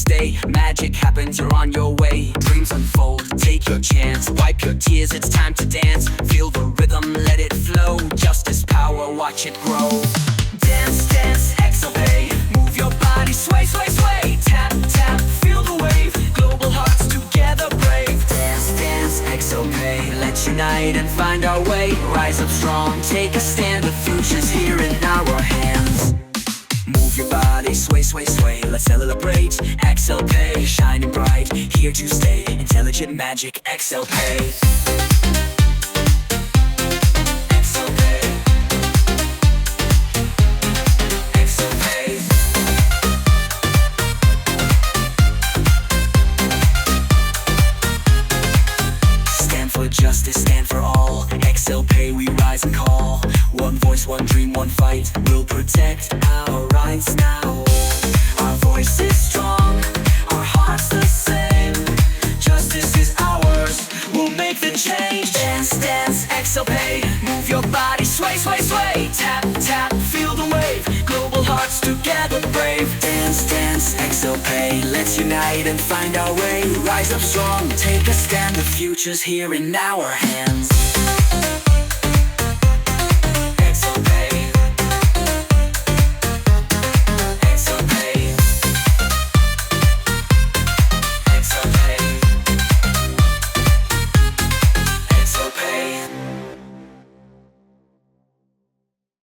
Independence Day, magic happens, you're on your way. Dreams unfold, take your chance. Wipe your tears, it's time to dance. Feel the rhythm, let it flow. Justice, power, watch it grow. Dance, dance, ExcelPay. Move your body, sway, sway, sway. Tap, tap, feel the wave. Global hearts together brave. Dance, dance, ExcelPay. Let's unite and find our way. Rise up strong, take a stand. The future's here in our hands. Move your body, sway, sway, sway. Let's celebrate. ExcelPay, shining bright, here to stay. Intelligent magic, ExcelPay. ExcelPay. ExcelPay. Stand for justice, stand for all. ExcelPay, we rise and call. One voice, one dream, one fight. We'll protect our rights now. Our voice is strong, our hearts the same. Justice is ours, we'll make the change. Dance, dance, ExcelPay. Move your body, sway, sway, sway. Tap, tap, feel the wave. Global hearts together brave. Dance, dance, ExcelPay. Let's unite and find our way. Rise up strong, take a stand. The future's here in our hands.